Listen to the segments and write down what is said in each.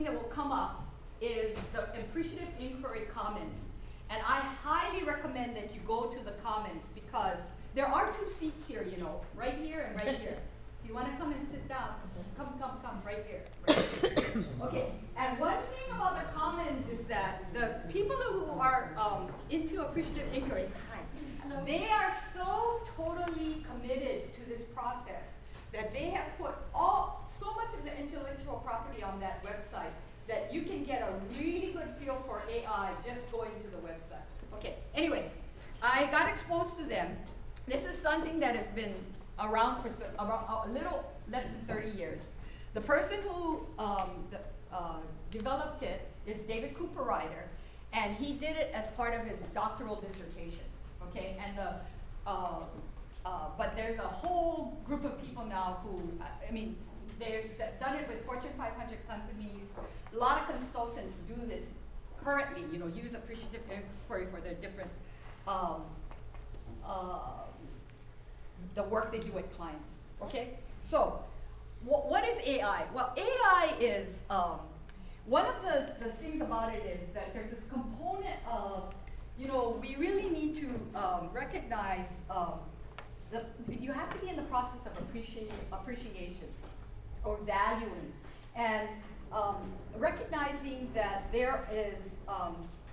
that will come up is the Appreciative Inquiry comments. And I highly recommend that you go to the comments because there are two seats here, you know, right here and right here. If you want to come and sit down, come, right here. Okay, and one thing about the comments is that the people who are into Appreciative Inquiry, they are so totally committed to this process that they have put so much of the intellectual property on that website that you can get a really good feel for AI just going to the website. Okay, anyway, I got exposed to them. This is something that has been around for a little less than 30 years. The person who developed it is David Cooper Ryder, and he did it as part of his doctoral dissertation. Okay, and but there's a whole group of people now who, I mean, they've done it with Fortune 500 companies. A lot of consultants do this currently, you know, use Appreciative Inquiry for their different, the work they do with clients, okay? So, what is AI? Well, AI is, one of the things about it is that there's this component of, you know, we really need to recognize you have to be in the process of appreciation or valuing, and recognizing that there is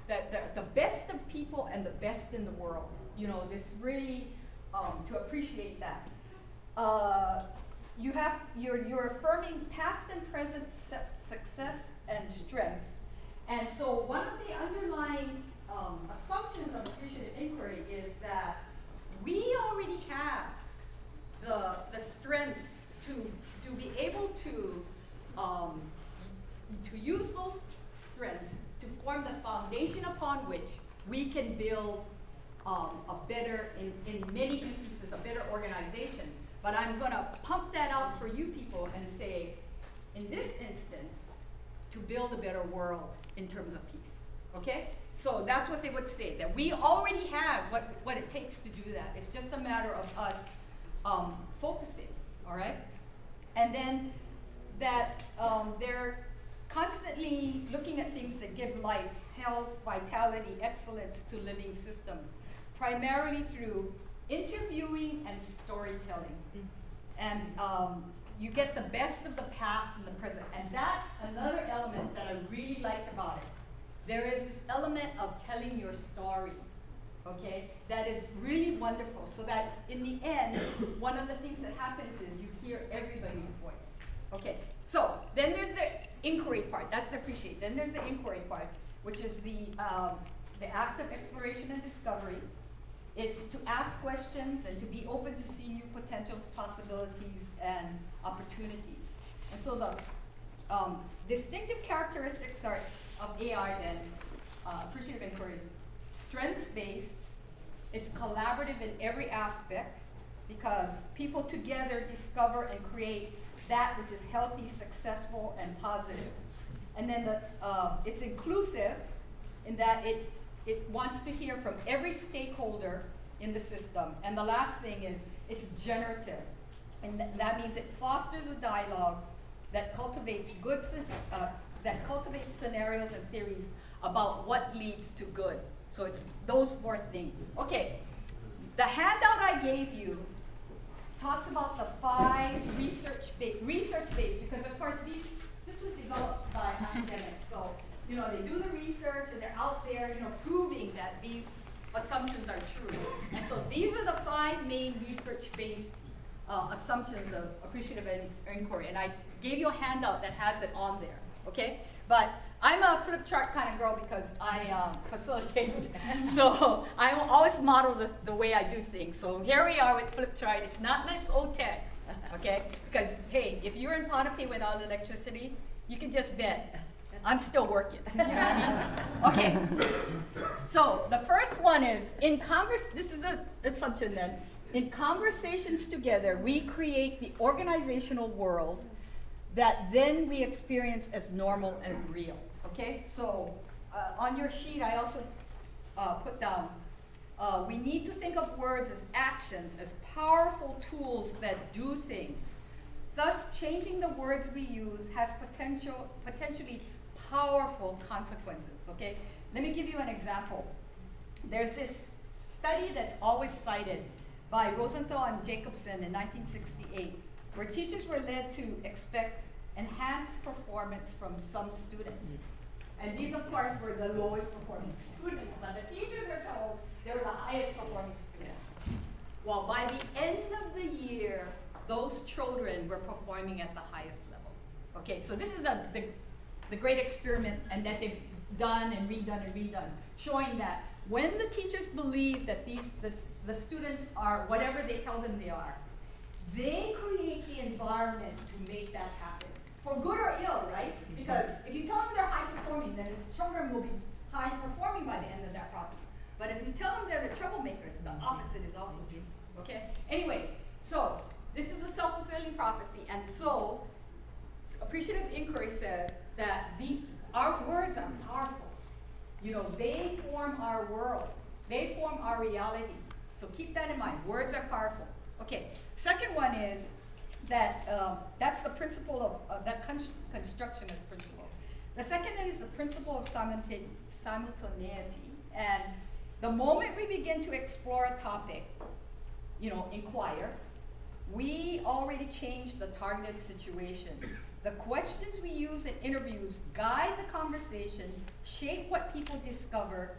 that the best of people and the best in the world. You know, this really to appreciate that. You're affirming past and present success and strengths, and so one of the underlying assumptions of appreciative inquiry is that we already have the strengths to be able to use those strengths to form the foundation upon which we can build a better, in many instances, a better organization. But I'm going to pump that out for you people and say, in this instance, to build a better world in terms of peace. Okay? So that's what they would say, that we already have what it takes to do that. It's just a matter of us focusing, all right? And then that they're constantly looking at things that give life, health, vitality, excellence to living systems, primarily through interviewing and storytelling. And you get the best of the past and the present. And that's another element that I really liked about it. There is this element of telling your story, okay, that is really wonderful, so that in the end, one of the things that happens is you hear everybody's voice. Okay, so then there's the inquiry part. That's the appreciate. Then there's the inquiry part, which is the act of exploration and discovery. It's to ask questions and to be open to see new potentials, possibilities, and opportunities. And so the distinctive characteristics of AI and appreciative inquiry is strengths-based. It's collaborative in every aspect because people together discover and create that which is healthy, successful, and positive. And then it's inclusive in that it wants to hear from every stakeholder in the system. And the last thing is it's generative. And that means it fosters a dialogue that cultivates scenarios and theories about what leads to good. So it's those four things. Okay, the handout I gave you talks about the 5 research-based, because of course this was developed by academics. So, you know, they do the research and they're out there, you know, proving that these assumptions are true. And so these are the 5 main research-based assumptions of appreciative inquiry. And I gave you a handout that has it on there, okay? But I'm a flip chart kind of girl because I facilitate. So I will always model the way I do things. So here we are with flip chart. It's not Let's old tech, okay? Because, hey, if you're in Ponape without electricity, you can just bet I'm still working. You know what I mean? Okay. So the first one is, this is the assumption then. In conversations together, we create the organizational world that then we experience as normal and real. Okay? So on your sheet, I also put down, we need to think of words as actions, as powerful tools that do things. Thus, changing the words we use has potentially powerful consequences, okay? Let me give you an example. There's this study that's always cited by Rosenthal and Jacobson in 1968, where teachers were led to expect enhanced performance from some students. And these, of course, were the lowest performing students, but the teachers were told they were the highest performing students. Well, by the end of the year, those children were performing at the highest level. Okay, so this is the great experiment and that they've done and redone, showing that when the teachers believe that the students are whatever they tell them they are, they create the environment to make that happen. For good or ill, right? Because if you tell them they're high performing, then the children will be high performing by the end of that process. But if you tell them they're the troublemakers, the opposite is also true. Okay? Anyway, so this is a self-fulfilling prophecy, and so appreciative inquiry says that our words are powerful. You know, they form our world. They form our reality. So keep that in mind. Words are powerful. Okay. Second one is that that's the principle of that constructionist principle. The second is the principle of simultaneity. And the moment we begin to explore a topic, you know, inquire, we already changed the targeted situation. The questions we use in interviews guide the conversation, shape what people discover,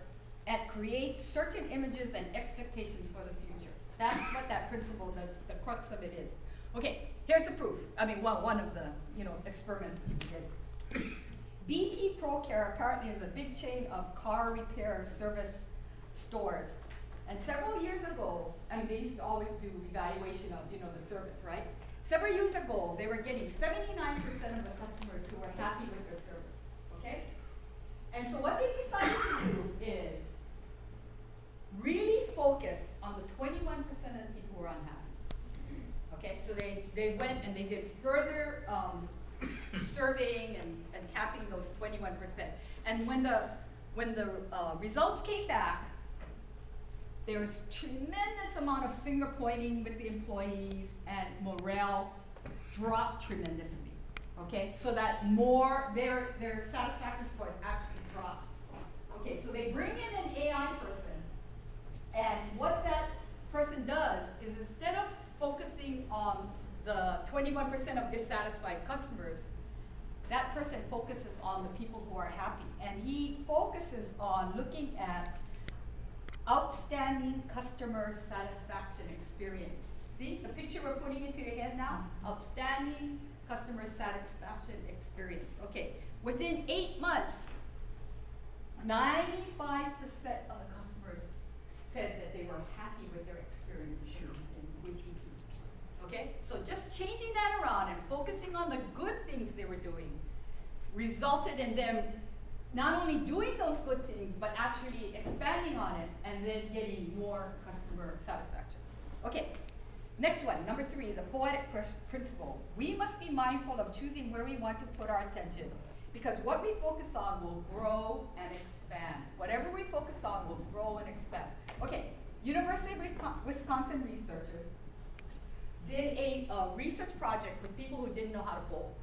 and create certain images and expectations for the future. That's what that principle, the crux of it is. Okay, here's the proof. I mean, well, one of the, you know, experiments that we did. BP ProCare apparently is a big chain of car repair service stores. And several years ago, I mean, they used to always do evaluation of, you know, the service, right? Several years ago, they were getting 79% of the customers who were happy with their service, okay? And so what they decided to do is really focus on the 21% of the people who were unhappy, okay? So they went and they did further surveying and capping those 21%. And when the results came back, there was tremendous amount of finger pointing with the employees, and morale dropped tremendously. Okay, so that their satisfaction scores actually dropped. Okay, so they bring in an AI person, and what that person does is instead of focusing on the 21% of dissatisfied customers, that person focuses on the people who are happy, and he focuses on looking at outstanding customer satisfaction experience. See the picture we're putting into your head now? Outstanding customer satisfaction experience. Okay, within 8 months, 95% of the customers said that they were happy with their experience with BP. Okay, so just changing that around and focusing on the good things they were doing resulted in them not only doing those good things, but actually expanding on it and then getting more customer satisfaction. Okay, next one, number 3, the poetic principle. We must be mindful of choosing where we want to put our attention, because what we focus on will grow and expand. Whatever we focus on will grow and expand. Okay, University of Wisconsin researchers did a research project with people who didn't know how to bowl.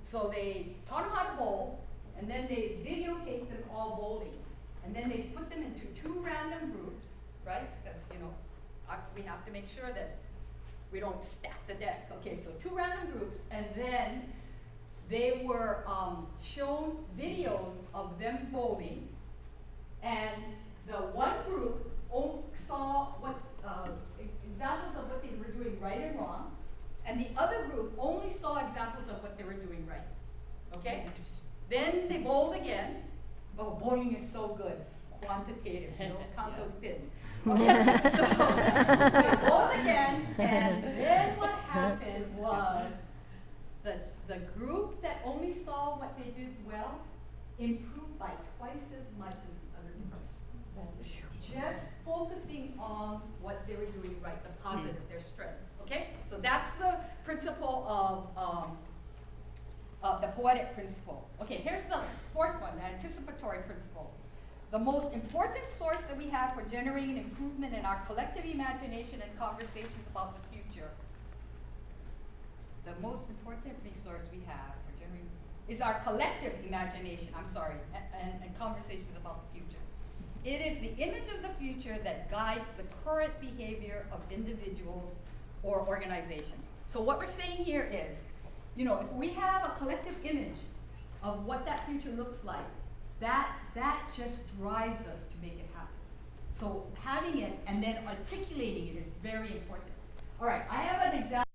So they taught them how to bowl, and then they videotaped them all bowling. And then they put them into 2 random groups, right? Because, you know, we have to make sure that we don't stack the deck. Okay, so 2 random groups, and then they were shown videos of them bowling, and the one group saw what examples of what they were doing right and wrong, and the other group only saw examples of what they were doing right. Okay? Then they bowled again. Oh, bowling is so good. Quantitative. You don't count those pins. Okay, so they bowled again, and then what happened was the group that only saw what they did well improved by twice as much as the other groups. Just focusing on what they were doing right, the positive, their strengths. Okay? So that's the principle of the poetic principle. Okay, here's the 4th one, the anticipatory principle. The most important source that we have for generating improvement in our collective imagination and conversations about the future. the most important resource we have for generating is our collective imagination, and conversations about the future. It is the image of the future that guides the current behavior of individuals or organizations. So what we're saying here is, you know, if we have a collective image of what that future looks like, that just drives us to make it happen. So having it and then articulating it is very important. All right, I have an example.